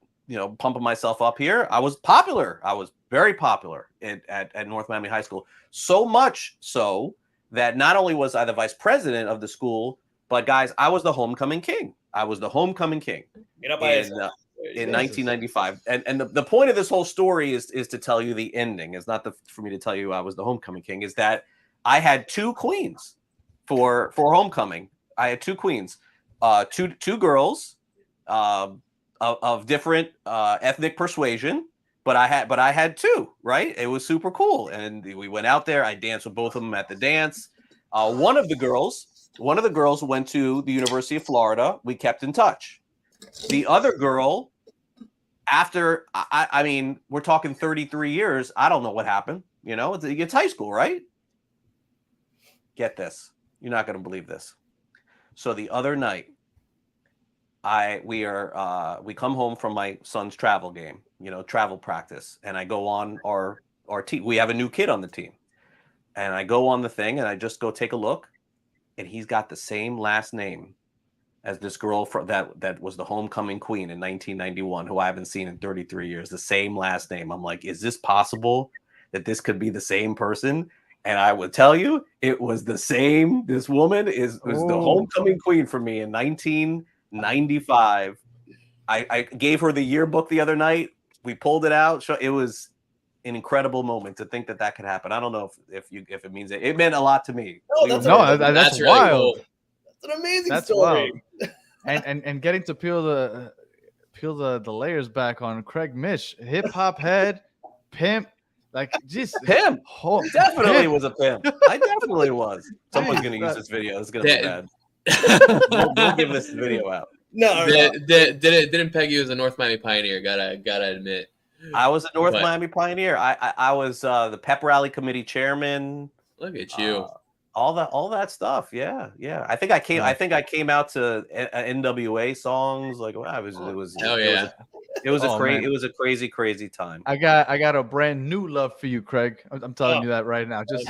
pumping myself up here. I was popular. I was very popular at North Miami High School. So much so that not only was I the vice president of the school, but guys, I was the homecoming king. I was the homecoming king in 1995. And the point of this whole story is to tell you the ending. It's not for me to tell you I was the homecoming king. Is that I had two queens for homecoming. I had two queens, two girls of different ethnic persuasion. But I had two, right? It was super cool. And we went out there. I danced with both of them at the dance. One of the girls went to the University of Florida. We kept in touch. The other girl, after, I mean, we're talking 33 years. I don't know what happened. It's high school, right? Get this. You're not going to believe this. So the other night, we come home from my son's travel game, travel practice, and I go on our team. We have a new kid on the team, and I go on the thing, and I just go take a look, and he's got the same last name as this girl that was the homecoming queen in 1991, who I haven't seen in 33 years. The same last name. I'm like, is this possible that this could be the same person? And I would tell you, it was the same. This woman was the homecoming queen for me in 1995. I gave her the yearbook the other night. We pulled it out. It was an incredible moment to think that could happen. I don't know if it means it meant a lot to me. That's wild. Really cool. That's an amazing story. Wild. and getting to peel the layers back on Craig Mish, hip hop head, pimp, like just pimp. Definitely was a pimp. I definitely was. Someone's gonna use this video. It's gonna be bad. We'll give this video out. No, didn't peg you as a North Miami Pioneer. Gotta admit, I was a North Miami Pioneer. I was the pep rally committee chairman. Look at you. All that stuff. Yeah. I think I came out to NWA songs. Like, wow, it was a crazy time. I got a brand new love for you, Craig. I'm telling you that right now. Just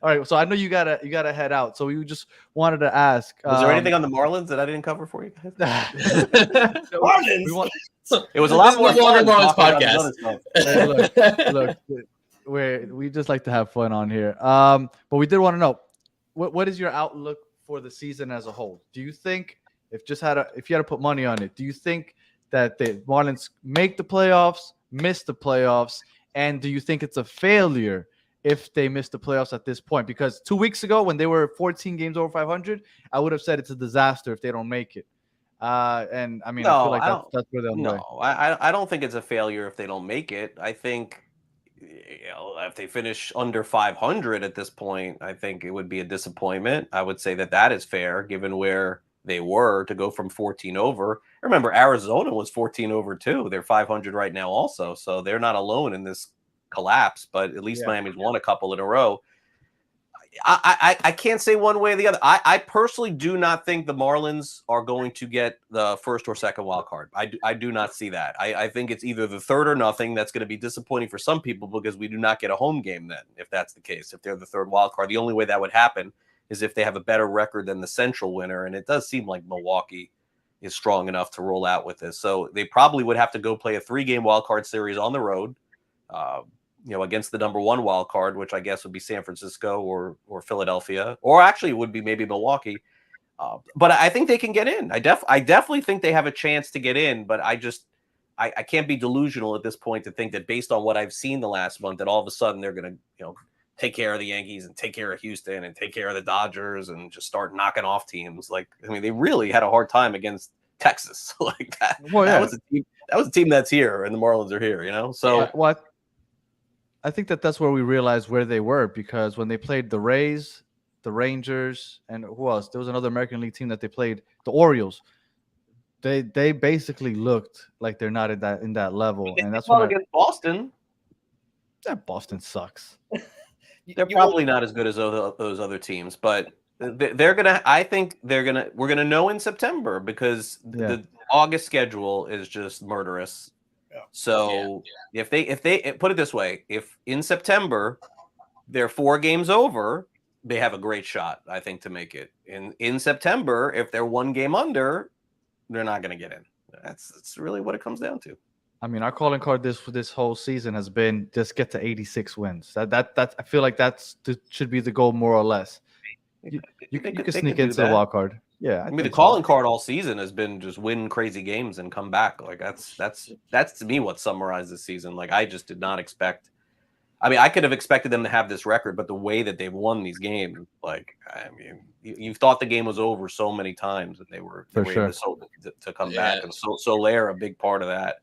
all right. So I know you gotta head out. So we just wanted to ask. Was there anything on the Marlins that I didn't cover for you guys? Marlins. It was a lot more fun. Marlins podcast. Hey, look. We just like to have fun on here. But we did want to know what is your outlook for the season as a whole? Do you think if you had to put money on it, do you think that the Marlins make the playoffs, miss the playoffs, and do you think it's a failure if they miss the playoffs at this point? Because 2 weeks ago, when they were 14 games over 500, I would have said it's a disaster if they don't make it. And I mean, I feel like that's where they'll play. No, I don't think it's a failure if they don't make it. I think if they finish under 500 at this point, I think it would be a disappointment. I would say that is fair given where they were to go from 14 over. Remember, Arizona was 14 over too. They're 500 right now also. So they're not alone in this collapse, but at least Miami's won a couple in a row. I can't say one way or the other. I personally do not think the Marlins are going to get the first or second wild card. I do not see that. I think it's either the third or nothing. That's going to be disappointing for some people because we do not get a home game then, if that's the case. If they're the third wild card, the only way that would happen is if they have a better record than the Central winner, and it does seem like Milwaukee is strong enough to roll out with this. So they probably would have to go play a 3-game wild card series on the road. Against the number 1 wild card, which I guess would be San Francisco or Philadelphia, or actually it would be maybe Milwaukee. But I think they can get in. I definitely think they have a chance to get in, but I can't be delusional at this point to think that based on what I've seen the last month that all of a sudden they're going to, take care of the Yankees and take care of Houston and take care of the Dodgers and just start knocking off teams. Like, I mean, they really had a hard time against Texas. Like that. Well, yeah. That was a team that's here, and the Marlins are here. So what? I think that's where we realized where they were, because when they played the Rays, the Rangers, and who else? There was another American League team that they played, the Orioles. They basically looked like they're not in that level, and that's when against Boston. That Boston sucks. They're probably not as good as those other teams, but they're gonna. I think we're gonna know in September, because the August schedule is just murderous. Yeah. So if they put it this way, if in September they're 4 games over, they have a great shot, I think, to make it. In September, if they're 1 game under, they're not going to get in. That's really what it comes down to. I mean, our calling card this whole season has been just get to 86 wins. That I feel like should be the goal, more or less. You can sneak into the wild card. Yeah, I mean, the calling card all season has been just win crazy games and come back. Like that's to me what summarized this season. Like, I just did not expect. I mean, I could have expected them to have this record, but the way that they've won these games, like, I mean, you thought the game was over so many times that they were able to come back, and Soler, a big part of that.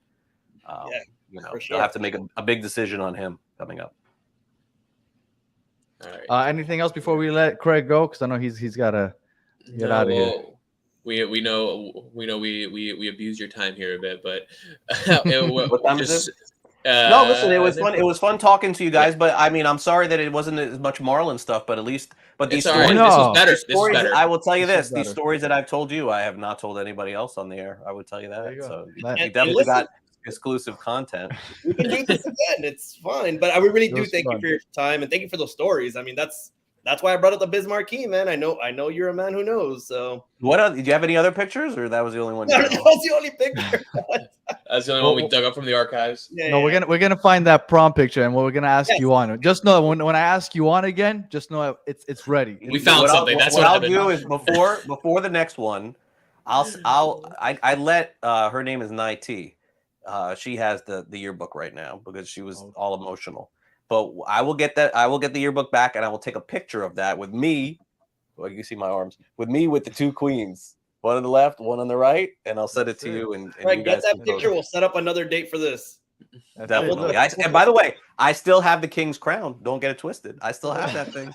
They'll have to make a big decision on him coming up. All right. Anything else before we let Craig go? Because I know he's got to get out of here. We know we abused your time here a bit, but what time is it? No, listen, it was fun. It was fun talking to you guys, but I mean, I'm sorry that it wasn't as much Marlin stuff, but these stories, this was better. This was better. I will tell you this: these stories that I've told you, I have not told anybody else on the air. I would tell you that. So you definitely got exclusive content. We can do this again. It's fine, but I really do thank you for your time and thank you for those stories. I mean, that's why I brought up the Bismarcky, man. I know you're a man who knows. So did you have any other pictures, or that was the only one? No, that was the only picture. That's the only one we dug up from the archives. We're gonna find that prom picture, and we're gonna ask you on. Just know when I ask you on again, just know it's ready. We found something. That's what I'll do is before the next one, I let her name is Nai T. She has the yearbook right now because she was all emotional. But I will get the yearbook back, and I will take a picture of that with me. Well, you can see my arms with me with the 2 queens, one on the left, one on the right, and I'll send it to you. And right, you get that picture. We'll set up another date for this. Definitely. And by the way, I still have the King's crown. Don't get it twisted. I still have that thing.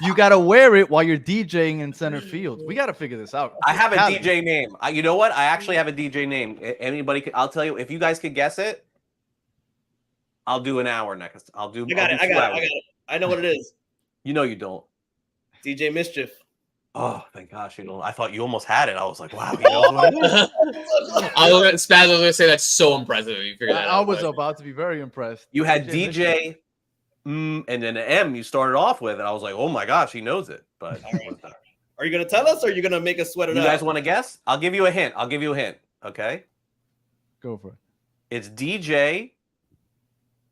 You gotta wear it while you're DJing in center field. We gotta figure this out. I have a DJ name. You know what? I actually have a DJ name. Anybody? I'll tell you if you guys could guess it. I'll do an hour next. I got it. I know what it is. You know you don't. DJ Mischief. Oh, thank gosh, I thought you almost had it. I was like, wow, he knows what it is. I was gonna say that's so impressive. You figured that out. I was about to be very impressed. You had DJ, and then an M you started off with, and I was like, oh my gosh, he knows it. But are you gonna tell us, or are you gonna make us sweat it out? You guys want to guess? I'll give you a hint. Okay. Go for it. It's DJ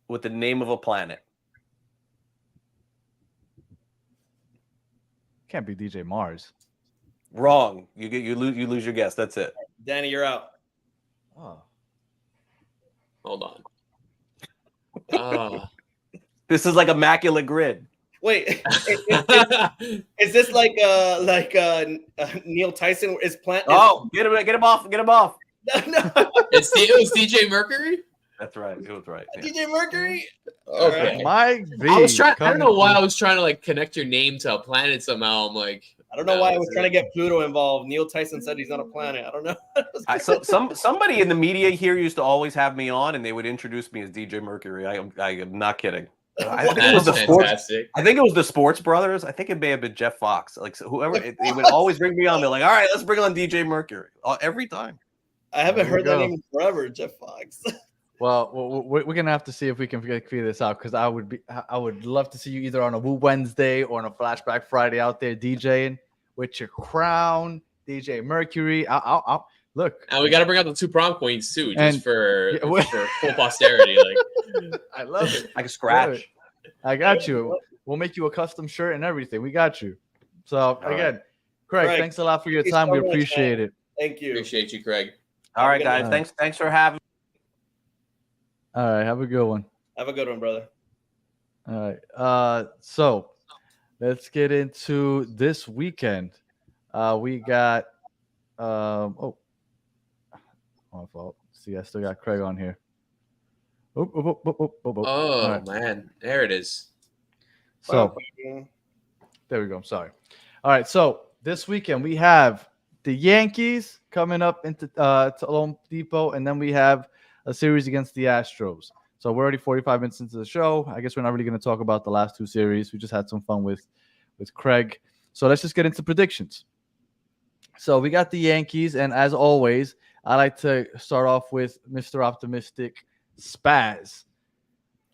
with the name of a planet. Can't be DJ Mars. Wrong. You lose your guess. That's it. Danny, you're out. Oh. Hold on. This is like immaculate grid. Wait, is this like Neil Tyson? Is plant? Get him off! Get him off! No. It was DJ Mercury. That's right. It was right. Yeah. DJ Mercury. Okay. Mike V. I was trying. I don't know why I was trying to like connect your name to a planet somehow. I'm like, I don't know why I was trying to get Pluto involved. Neil Tyson said he's not a planet. I don't know. Somebody in the media here used to always have me on, and they would introduce me as DJ Mercury. I am not kidding. I think it was the Sports Brothers. I think it may have been Jeff Fox. Like whoever, they would always bring me on. They're like, all right, let's bring on DJ Mercury every time. I haven't heard that name in forever, Jeff Fox. Well, we're gonna have to see if we can figure this out, because I would love to see you either on a Woo Wednesday or on a Flashback Friday out there DJing with your crown, DJ Mercury. I'll look. And we got to bring out the 2 prom queens too, just for full posterity. Like, I love it. I can scratch. I got you. We'll make you a custom shirt and everything. We got you. So again, Craig, thanks a lot for your time. We appreciate it. Thank you. Appreciate you, Craig. All right, guys. Thanks for having me. All right, have a good one. Have a good one, brother. All right. So let's get into this weekend. We got my fault. See, I still got Craig on here. All Oh right. man, there it is. So there we go. I'm sorry. All right. So this weekend we have the Yankees coming up into to Home Depot, and then we have a series against the Astros. So we're already 45 minutes into the show. I guess we're not really going to talk about the last two series. We just had some fun with Craig. So let's just get into predictions. So we got the Yankees, and as always, I like to start off with Mr. Optimistic Spaz.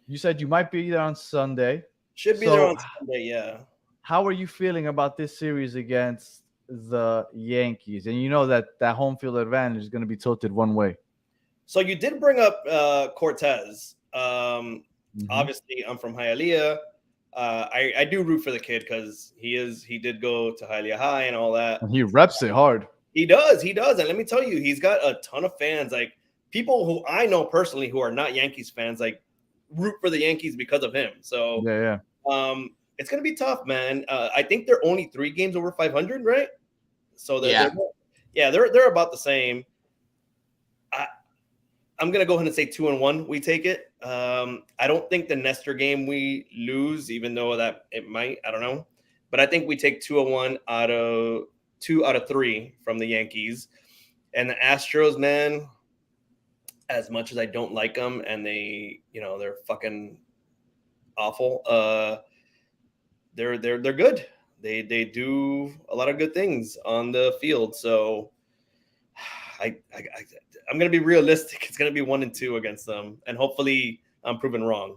You said you might be there on Sunday. Should be there on Sunday, yeah. How are you feeling about this series against the Yankees? And you know that home field advantage is going to be tilted one way. So you did bring up Cortez. Obviously, I'm from Hialeah. I do root for the kid because he did go to Hialeah High and all that. And he reps it hard. He does. And let me tell you, he's got a ton of fans. Like people who I know personally who are not Yankees fans, like root for the Yankees because of him. So yeah. It's gonna be tough, man. I think they're only 3 games over 500, right? So they're about the same. I'm gonna go ahead and say 2-1. We take it. I don't think the Nestor game we lose, even though that it might. I don't know, but I think we take 2-1 out of 2 out of 3 from the Yankees, and the Astros, man. As much as I don't like them, and they're fucking awful. They're good. They do a lot of good things on the field. So I'm gonna be realistic. It's gonna be 1-2 against them, and hopefully I'm proven wrong.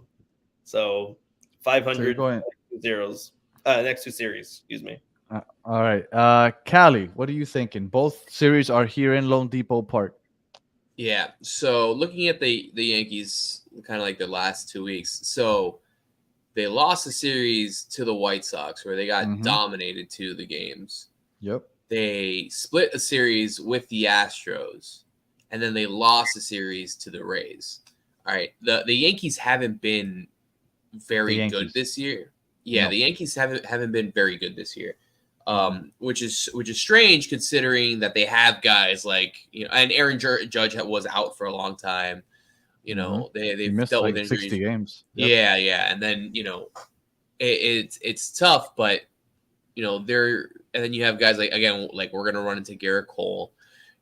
So 500 zeros. Next 2 series. Excuse me. All right, Callie, what are you thinking? Both series are here in Lone Depot Park. Yeah. So looking at the Yankees, kind of like the last 2 weeks. So they lost a series to the White Sox where they got dominated 2 of the games. Yep. They split a series with the Astros, and then they lost a series to the Rays. All right. The Yankees haven't been very good this year. Yeah, no. The Yankees haven't been very good this year. Which is strange considering that they have guys like, and Aaron Judge was out for a long time. They've missed dealt like with injuries. 60 games. Yep. Yeah. And then, it's tough, but and then you have guys like we're going to run into Garrett Cole.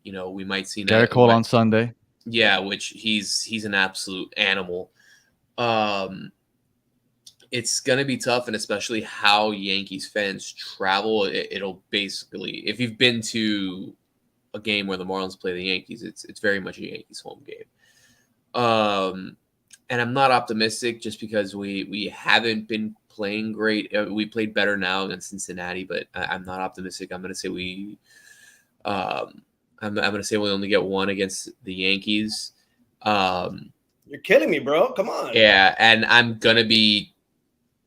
We might see Garrett Cole on Sunday. Yeah. Which he's an absolute animal. It's going to be tough, and especially how Yankees fans travel. It'll basically, if you've been to a game where the Marlins play the Yankees, it's very much a Yankees home game. And I'm not optimistic just because we haven't been playing great. We played better now against Cincinnati, but I'm not optimistic. I'm going to say I'm going to say we only get 1 against the Yankees. You're kidding me, bro. Come on. Yeah, and I'm going to be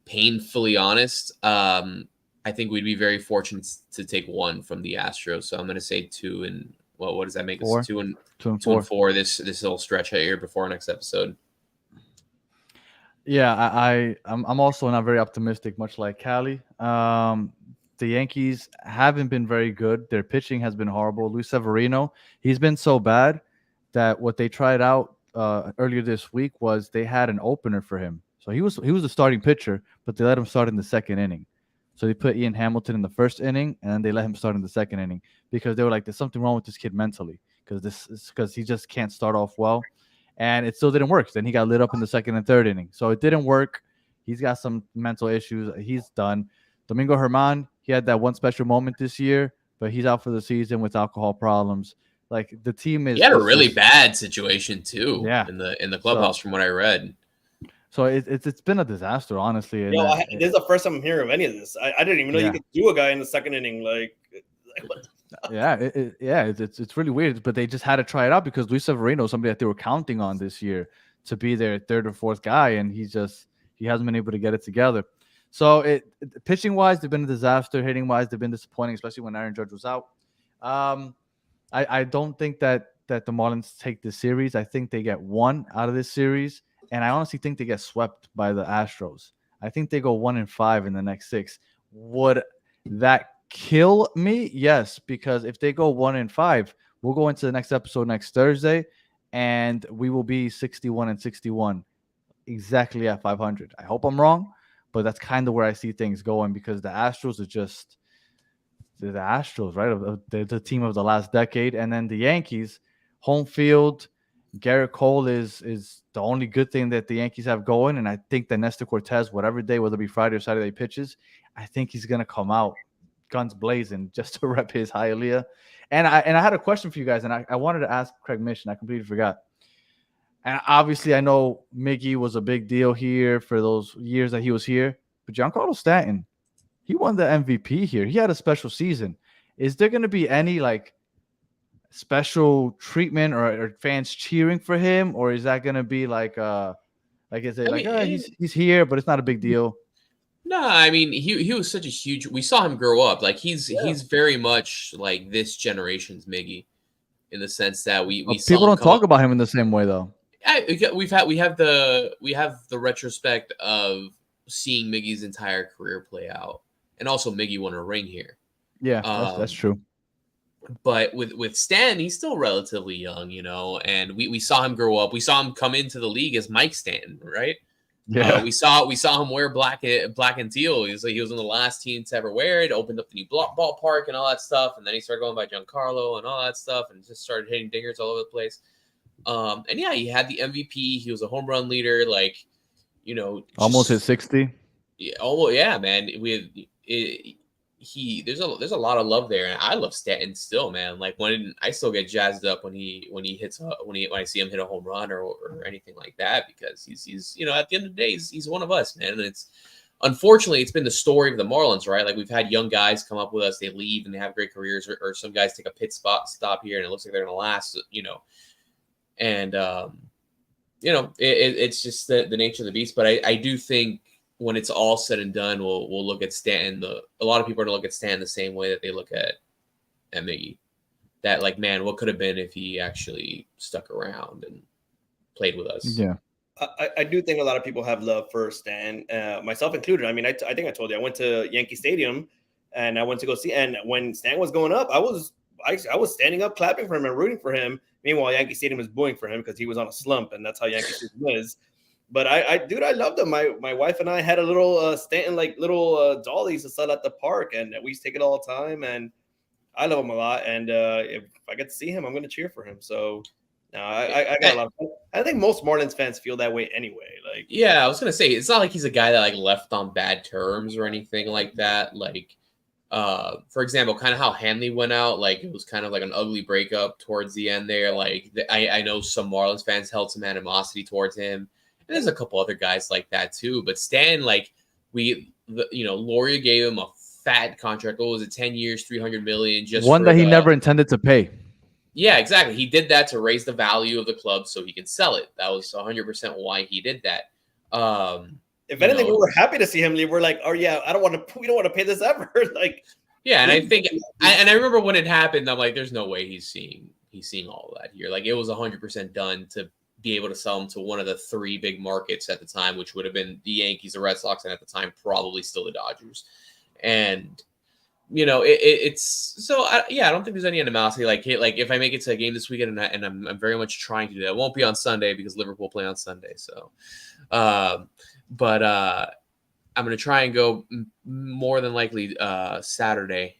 painfully honest. I think we'd be very fortunate to take 1 from the Astros. So I'm going to say 2 and what does that make us? 2 and 4 this little stretch here before our next episode. Yeah, I'm also not very optimistic, much like Callie. The Yankees haven't been very good. Their pitching has been horrible. Luis Severino, he's been so bad that what they tried out earlier this week was they had an opener for him. So he was the starting pitcher, but they let him start in the second inning. So they put Ian Hamilton in the first inning, and then they let him start in the second inning because they were like, "There's something wrong with this kid mentally because he just can't start off well." And it still didn't work. Then he got lit up in the second and third inning. So it didn't work. He's got some mental issues. He's done. Domingo Germán, he had that one special moment this year, but he's out for the season with alcohol problems. Like the team is. He had a really bad situation too. Yeah. In the clubhouse, from what I read. So it's been a disaster, honestly. This is the first time I'm hearing of any of this. I didn't even know you could do a guy in the second inning. It's really weird, but they just had to try it out because Luis Severino is somebody that they were counting on this year to be their 3rd or 4th guy, and he hasn't been able to get it together. So pitching wise, they've been a disaster. Hitting wise, they've been disappointing, especially when Aaron Judge was out. I don't think that that the Marlins take this series. I think they get one out of this series, and I honestly think they get swept by the Astros. I think they go 1-5 in the next 6. Would that kill me? Yes, because if they go 1-5, we'll go into the next episode next Thursday, and we will be 61-61, exactly at 500. I hope I'm wrong, but that's kind of where I see things going because the Astros are just they're the Astros, right? They're the team of the last decade, and then the Yankees, home field. Garrett Cole is the only good thing that the Yankees have going, and I think that Nestor Cortez, whatever day, whether it be Friday or Saturday pitches, I think he's gonna come out guns blazing just to rep his Hialeah. And I had a question for you guys, and I wanted to ask Craig Mish, and I completely forgot. And obviously, I know Miggy was a big deal here for those years that he was here, but Giancarlo Stanton, he won the MVP here. He had a special season. Is there going to be any like special treatment or fans cheering for him, or is that going to be like is it he's here, but it's not a big deal? No, I mean he was such a huge. We saw him grow up. Like he's very much like this generation's Miggy, in the sense that we saw people don't talk about him in the same way though. We have the retrospect of seeing Miggy's entire career play out, and also Miggy won a ring here. Yeah, that's true. But with Stan, he's still relatively young, you know, and we saw him grow up. We saw him come into the league as Mike Stanton, right? Yeah, we saw him wear black and teal. He was one of the last teams to ever wear it. Opened up the new ballpark and all that stuff, and then he started going by Giancarlo and all that stuff, and just started hitting dingers all over the place. And yeah, he had the MVP. He was a home run leader, like, you know, almost hit 60. Yeah, almost. Yeah, man. There's a lot of love there, and I love Stanton still, man. Like when I still get jazzed up when I see him hit a home run or anything like that, because he's you know, at the end of the day he's one of us, man. And it's unfortunately it's been the story of the Marlins, right? Like we've had young guys come up with us, they leave and they have great careers, or some guys take a pit stop here and it looks like they're gonna last, you know. And you know, it's just the nature of the beast. But I do think when it's all said and done, we'll look at Stanton. A lot of people are gonna look at Stanton the same way that they look at Miggy. That like, man, what could have been if he actually stuck around and played with us? Yeah, I do think a lot of people have love for Stan, myself included. I mean, I think I told you I went to Yankee Stadium and I went to go see. And when Stan was going up, I was standing up, clapping for him and rooting for him. Meanwhile, Yankee Stadium was booing for him because he was on a slump, and that's how Yankee Stadium is. But I loved him. My wife and I had a little Stanton little dollies to sell at the park, and we used to take it all the time. And I love him a lot. And if I get to see him, I'm going to cheer for him. So no, I got a lot of fun. I think most Marlins fans feel that way anyway. Like, yeah, I was going to say, it's not like he's a guy that like left on bad terms or anything like that. Like, for example, kind of how Hanley went out, like it was kind of like an ugly breakup towards the end there. Like I know some Marlins fans held some animosity towards him. And there's a couple other guys like that too. But Stan, like Loria gave him a fat contract. What was it? 10 years, $300 million. Just one that he never intended to pay. Yeah, exactly. He did that to raise the value of the club so he can sell it. That was 100% why he did that. If anything, we were happy to see him leave. We're like, oh yeah, we don't want to pay this ever. Like, yeah, and I think, I remember when it happened, I'm like, there's no way he's seeing all of that here. Like, it was 100% done to be able to sell him to one of the three big markets at the time, which would have been the Yankees, the Red Sox, and at the time probably still the Dodgers. And you know, it's so I don't think there's any animosity. Like if I make it to a game this weekend, and I'm very much trying to do that. It won't be on Sunday because Liverpool play on Sunday. So, but I'm gonna try and go more than likely Saturday.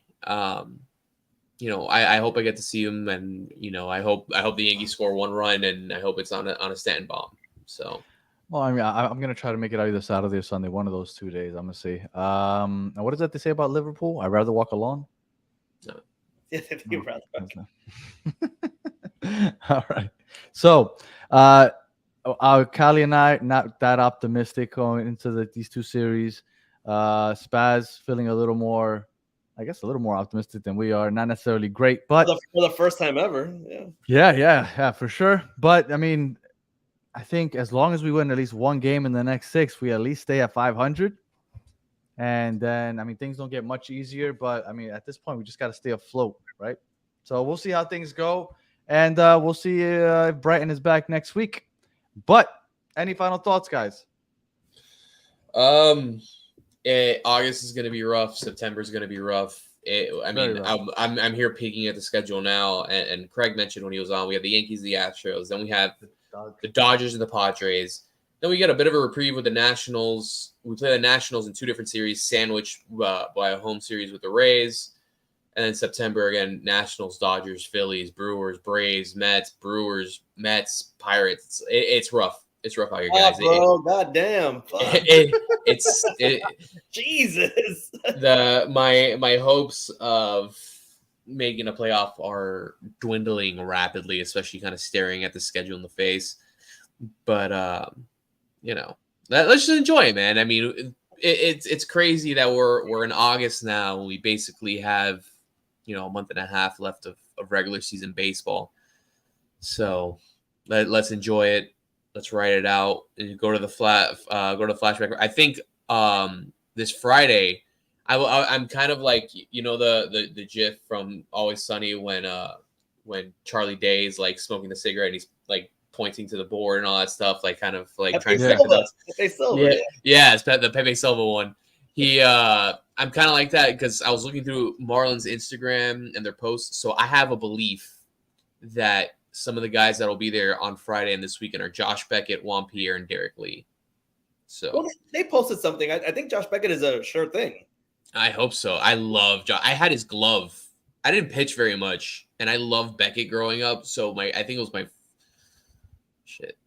You know, I hope I get to see him, and you know, I hope the Yankees score one run, and I hope it's on a Stanton bomb. So, well, I mean, I'm gonna try to make it out either Saturday or Sunday, one of those 2 days. I'm gonna see. And what does that say about Liverpool? I'd rather walk alone. No. You'd rather walk. All right. So, Kali and I not that optimistic going into these two series. Spaz feeling a little more optimistic than we are. Not necessarily great, but for the first time ever. Yeah, for sure. But I mean, I think as long as we win at least one game in the next 6, we at least stay at 500. And then, I mean, things don't get much easier. But I mean, at this point, we just got to stay afloat, right? So we'll see how things go. And we'll see if Brighton is back next week. But any final thoughts, guys? August is going to be rough. September is going to be rough. I'm here peeking at the schedule now, and Craig mentioned when he was on, we have the Yankees, the Astros, then we have the Dodgers and the Padres. Then we get a bit of a reprieve with the Nationals. We play the Nationals in 2 different series, sandwiched by a home series with the Rays. And then September again, Nationals, Dodgers, Phillies, Brewers, Braves, Mets, Brewers, Mets, Pirates. It's rough. It's rough out here, guys. Bro, goddamn. Jesus. My hopes of making a playoff are dwindling rapidly, especially kind of staring at the schedule in the face. But let's just enjoy it, man. I mean, it's crazy that we're in August now. We basically have a month and a half left of regular season baseball. So let's enjoy it. Let's write it out and go to the flashback. I think this Friday, I'm kind of like the GIF from Always Sunny when Charlie Day is like smoking the cigarette and he's like pointing to the board and all that stuff, like kind of like trying to connect the dots. Yeah, it's the Pepe Silva one. I'm kind of like that because I was looking through Marlins Instagram and their posts, so I have a belief that some of the guys that will be there on Friday and this weekend are Josh Beckett, Juan Pierre, and Derek Lee. So they posted something. I think Josh Beckett is a sure thing. I hope so. I love Josh. I had his glove. I didn't pitch very much, and I loved Beckett growing up. So I think it was my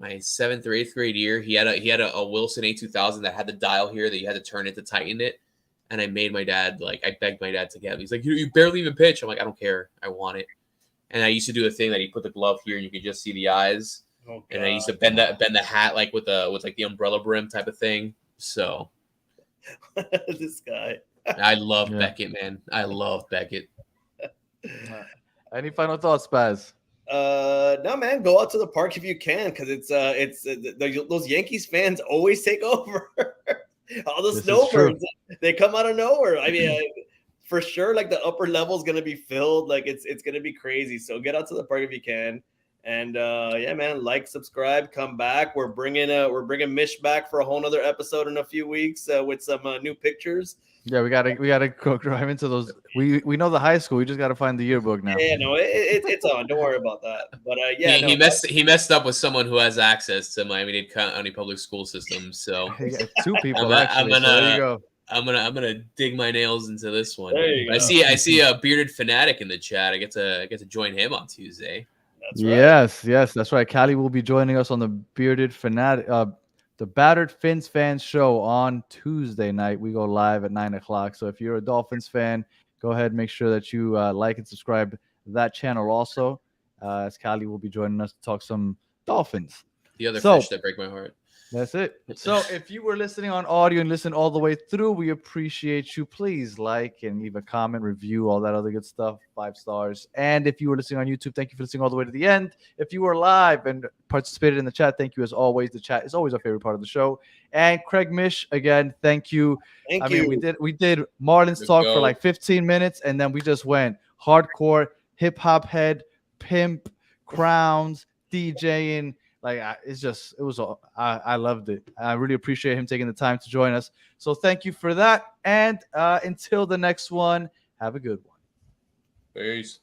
7th or 8th grade year. He had a Wilson A2000 that had the dial here that you had to turn it to tighten it. And I made my dad, I begged my dad to get him. He's like, you barely even pitch. I'm like, I don't care. I want it. And I used to do a thing that he put the glove here and you could just see the eyes. Oh, and I used to bend the hat with the umbrella brim type of thing. So this guy. I love Beckett, man. I love Beckett. Any final thoughts, Spaz? No, man, go out to the park if you can, because those Yankees fans always take over. All the snowbirds, they come out of nowhere. I mean, for sure, the upper level is gonna be filled. It's gonna be crazy. So get out to the park if you can, and man, subscribe, come back. We're bringing Mish back for a whole nother episode in a few weeks with some new pictures. Yeah, we gotta go drive into those. We know the high school. We just gotta find the yearbook now. Yeah, no, it's on. Don't worry about that. But he messed up with someone who has access to Miami-Dade County public school system. So 2 people actually. There you go. I'm gonna dig my nails into this one. I see a bearded fanatic in the chat. I get to join him on Tuesday. That's right. Yes, that's right. Callie will be joining us on the bearded fanatic. The Battered Fins Fans show on Tuesday night. We go live at 9:00. So if you're a Dolphins fan, go ahead and make sure that you like and subscribe to that channel also. As Callie will be joining us to talk some Dolphins. The other fish that break my heart. That's it. So if you were listening on audio and listen all the way through, we appreciate you. Please like and leave a comment, review, all that other good stuff, 5 stars. And if you were listening on YouTube, thank you for listening all the way to the end. If you were live and participated in the chat, thank you as always. The chat is always our favorite part of the show. And Craig Mish, again, thank you. Thank you. Mean, we did Marlins talk for 15 minutes, and then we just went hardcore, hip-hop head, pimp, crowns, DJing. I loved it. I really appreciate him taking the time to join us. So thank you for that. And until the next one, have a good one. Peace.